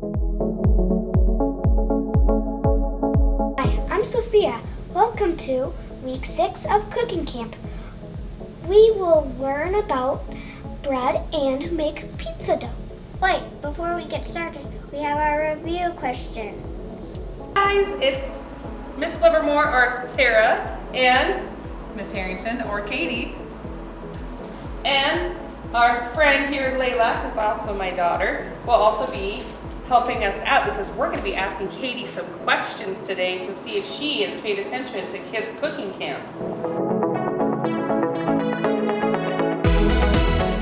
Hi, I'm Sophia. Welcome to week 6 of cooking camp. We will learn about bread and make pizza dough. Wait, before we get started, we have our review questions. Guys, it's Miss Livermore or Tara and Miss Harrington or Katie. And our friend here, Layla, who's also my daughter, will also be helping us out because we're going to be asking Katie some questions today to see if she has paid attention to kids' cooking camp.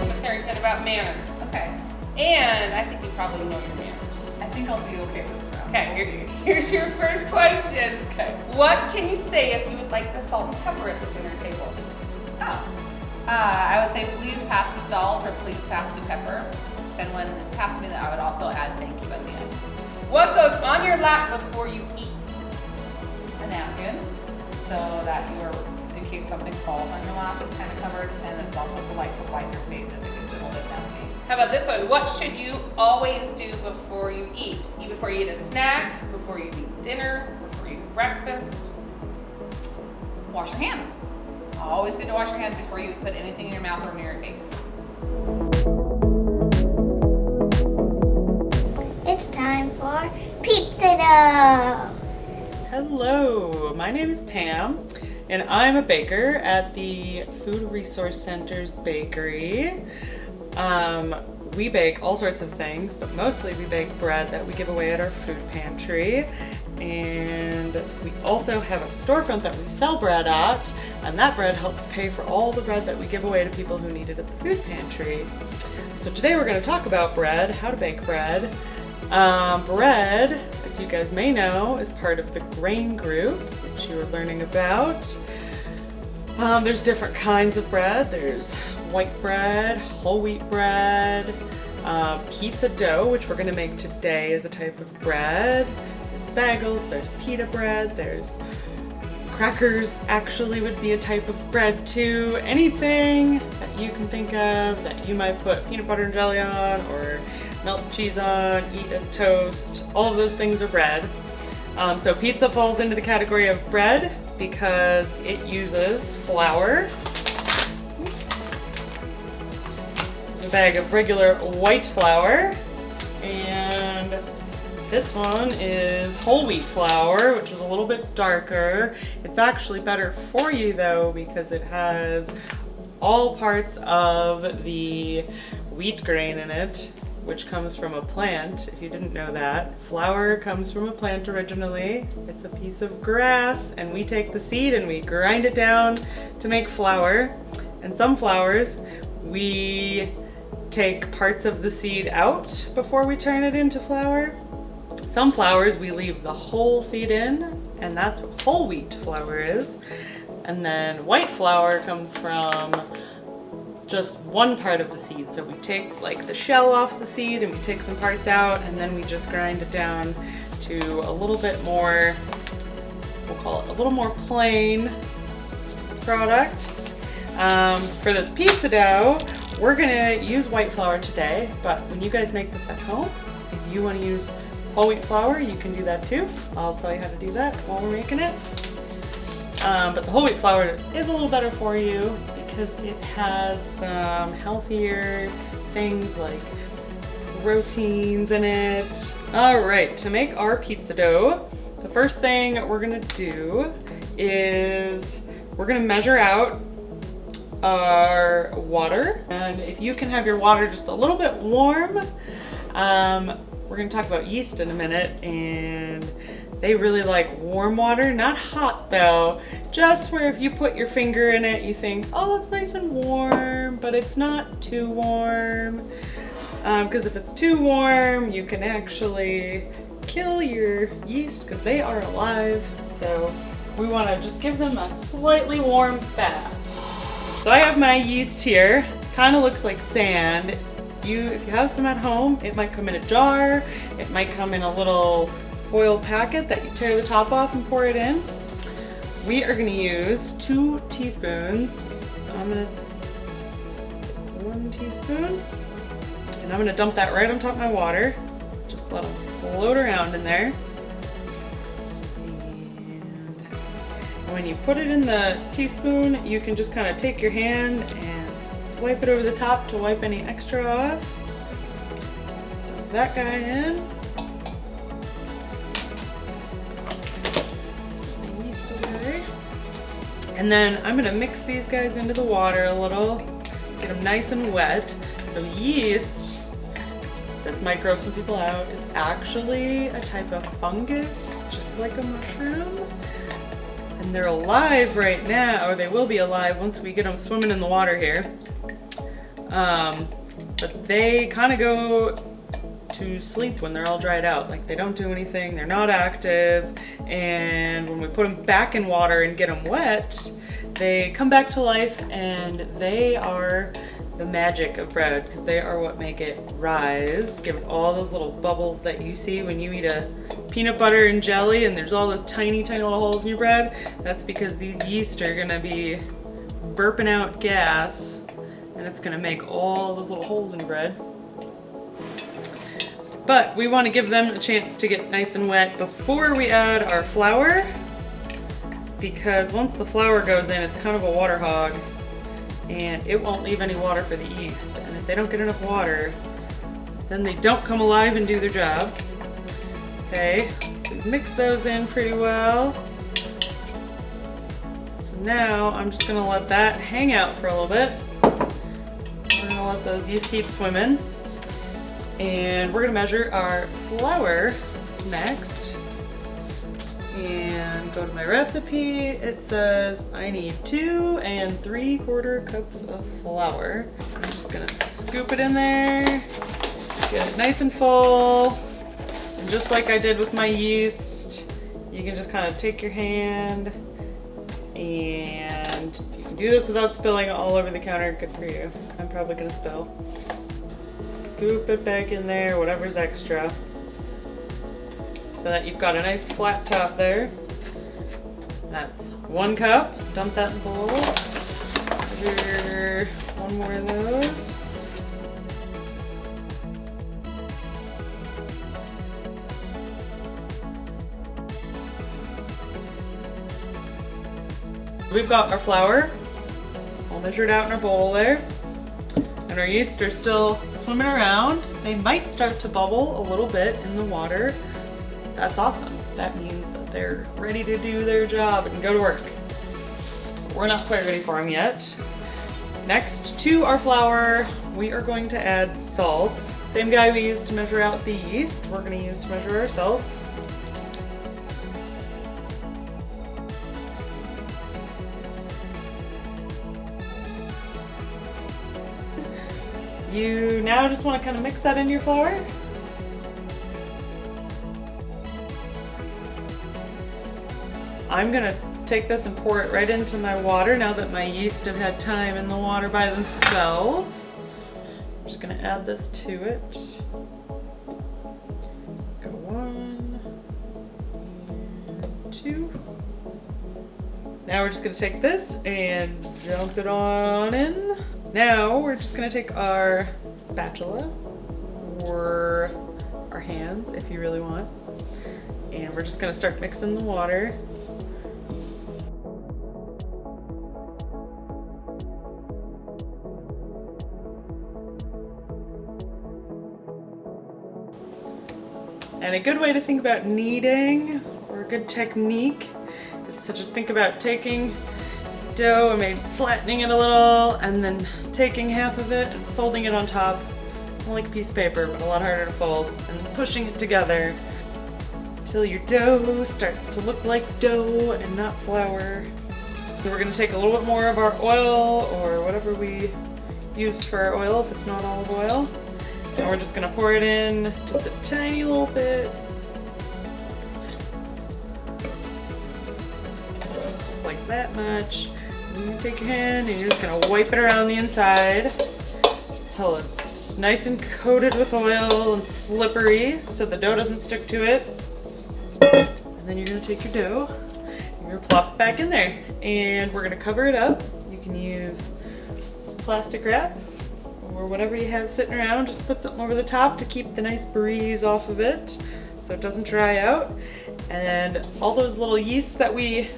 Miss Harrington, about manners. Okay. And I think you probably know your manners. I think I'll be okay this round. Okay, here's your first question. Okay. What can you say if you would like the salt and pepper at the dinner table? Oh. I would say please pass the salt or please pass the pepper. And when it's passed me, I would also add thank you at the end. What goes on your lap before you eat? A napkin, so that you are, in case something falls on your lap, it's kind of covered. And it's also polite to wipe your face if it gets a little bit messy. How about this one? What should you always do before you eat? Before you eat a snack, before you eat dinner, before you eat breakfast? Wash your hands. Always good to wash your hands before you put anything in your mouth or near your face. It's time for pizza dough. Hello, my name is Pam, and I'm a baker at the Food Resource Center's bakery. We bake all sorts of things, but mostly we bake bread that we give away at our food pantry. And we also have a storefront that we sell bread at, and that bread helps pay for all the bread that we give away to people who need it at the food pantry. So today we're going to talk about bread, how to bake bread. Bread, as you guys may know, is part of the grain group, which you were learning about. There's different kinds of bread. There's white bread, whole wheat bread, pizza dough, which we're going to make today, is a type of bread. Bagels, there's pita bread, there's crackers actually would be a type of bread too. Anything that you can think of that you might put peanut butter and jelly on or melt cheese on, eat as toast, all of those things are bread. So pizza falls into the category of bread because it uses flour. There's a bag of regular white flour, and this one is whole wheat flour, which is a little bit darker. It's actually better for you though because it has all parts of the wheat grain in it, which comes from a plant. If you didn't know that, flour comes from a plant originally. It's a piece of grass, and we take the seed and we grind it down to make flour. And some flours, we take parts of the seed out before we turn it into flour. Some flours we leave the whole seed in, and that's what whole wheat flour is. And then white flour comes from just one part of the seed. So we take like the shell off the seed and we take some parts out, and then we just grind it down to a little bit more, we'll call it a little more plain product. For this pizza dough, we're gonna use white flour today, but when you guys make this at home, if you wanna use whole wheat flour, you can do that too. I'll tell you how to do that while we're making it. But the whole wheat flour is a little better for you because it has some healthier things like proteins in it. All right, to make our pizza dough, the first thing we're gonna do is we're gonna measure out our water. And if you can have your water just a little bit warm, we're gonna talk about yeast in a minute, and they really like warm water, not hot though, just where if you put your finger in it, you think, oh, that's nice and warm, but it's not too warm. Because if it's too warm, you can actually kill your yeast because they are alive. So we wanna just give them a slightly warm bath. So I have my yeast here, kind of looks like sand. If you have some at home, it might come in a jar, it might come in a little foil packet that you tear the top off and pour it in. We are gonna use 2 teaspoons. I'm gonna 1 teaspoon, and I'm gonna dump that right on top of my water. Just let them float around in there. And when you put it in the teaspoon, you can just kind of take your hand and swipe it over the top to wipe any extra off. Dump that guy in. Yeast away. And then I'm gonna mix these guys into the water a little, get them nice and wet. So yeast, this might gross some people out, is actually a type of fungus, just like a mushroom. And they're alive right now, or they will be alive once we get them swimming in the water here. But they kind of go to sleep when they're all dried out. Like they don't do anything, they're not active. And when we put them back in water and get them wet, they come back to life, and they are the magic of bread, because they are what make it rise, give it all those little bubbles that you see when you eat a peanut butter and jelly and there's all those tiny little holes in your bread. That's because these yeast are gonna be burping out gas, and it's gonna make all those little holes in your bread. But we want to give them a chance to get nice and wet before we add our flour, because once the flour goes in, it's kind of a water hog, and it won't leave any water for the yeast. And if they don't get enough water, then they don't come alive and do their job. Okay, so we've mixed those in pretty well. So now I'm just gonna let that hang out for a little bit. We're gonna let those yeast keep swimming. And we're gonna measure our flour next. And go to my recipe. It says I need 2 3/4 cups of flour. I'm just gonna scoop it in there, get it nice and full. And just like I did with my yeast, you can just kind of take your hand, and if you can do this without spilling all over the counter, good for you. I'm probably gonna spill. Scoop it back in there, whatever's extra, so that you've got a nice flat top there. That's 1 cup. Dump that in the bowl. Measure 1 more of those. We've got our flour all measured out in our bowl there. And our yeast are still swimming around. They might start to bubble a little bit in the water. That's awesome. That means that they're ready to do their job and go to work. We're not quite ready for them yet. Next to our flour, we are going to add salt. Same guy we used to measure out the yeast, we're going to use to measure our salt. You now just want to kind of mix that into your flour. I'm gonna take this and pour it right into my water now that my yeast have had time in the water by themselves. I'm just gonna add this to it. Go 1 and 2. Now we're just gonna take this and dump it on in. Now we're just gonna take our spatula or our hands if you really want, and we're just gonna start mixing the water. And a good way to think about kneading, or a good technique, is to just think about taking dough and maybe flattening it a little, and then taking half of it and folding it on top, like a piece of paper, but a lot harder to fold, and pushing it together until your dough starts to look like dough and not flour. So we're going to take a little bit more of our oil, or whatever we used for our oil, if it's not olive oil, and we're just going to pour it in just a tiny little bit, just like that much. And you take your hand and you're just going to wipe it around the inside until it's nice and coated with oil and slippery so the dough doesn't stick to it. And then you're going to take your dough and you're going to plop it back in there, and we're going to cover it up. You can use plastic wrap or whatever you have sitting around. Just put something over the top to keep the nice breeze off of it, so it doesn't dry out. And all those little yeasts that we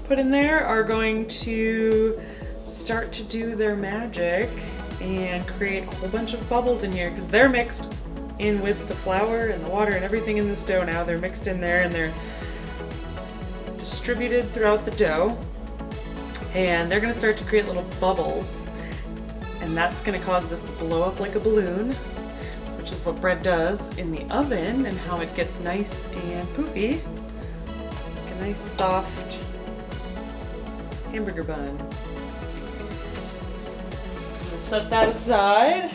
put in there are going to start to do their magic and create a whole bunch of bubbles in here, because they're mixed in with the flour and the water and everything in this dough now. They're mixed in there and they're distributed throughout the dough, and they're going to start to create little bubbles, and that's going to cause this to blow up like a balloon, which is what bread does in the oven and how it gets nice and poofy, like a nice soft hamburger bun. Set that aside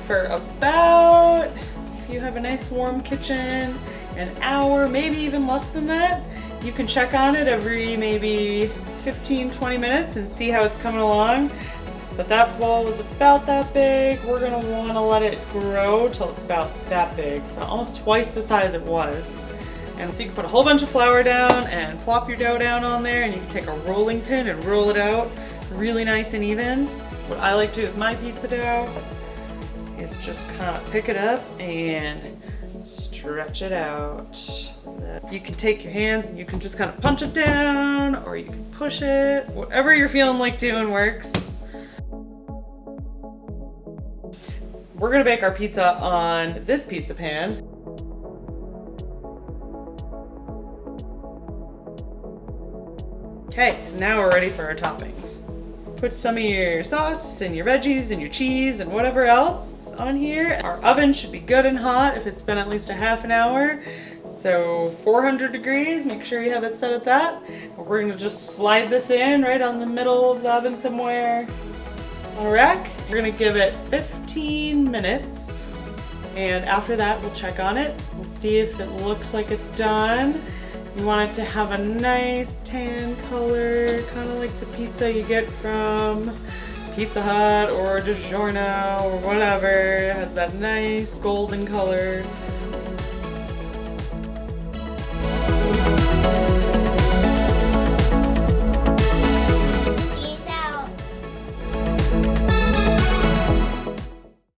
for about, if you have a nice warm kitchen, an hour, maybe even less than that. You can check on it every maybe 15-20 minutes and see how it's coming along. But that ball was about that big. We're gonna wanna let it grow till it's about that big, so almost twice the size it was. And so you can put a whole bunch of flour down and plop your dough down on there, and you can take a rolling pin and roll it out really nice and even. What I like to do with my pizza dough is just kind of pick it up and stretch it out. You can take your hands and you can just kind of punch it down, or you can push it. Whatever you're feeling like doing works. We're gonna bake our pizza on this pizza pan. Okay, now we're ready for our toppings. Put some of your sauce and your veggies and your cheese and whatever else on here. Our oven should be good and hot if it's been at least a half an hour. So 400 degrees, make sure you have it set at that. We're gonna just slide this in right on the middle of the oven somewhere on a rack. We're gonna give it 15 minutes. And after that, we'll check on it. We'll see if it looks like it's done. You want it to have a nice tan color, kind of like the pizza you get from Pizza Hut or DiGiorno or whatever. It has that nice golden color.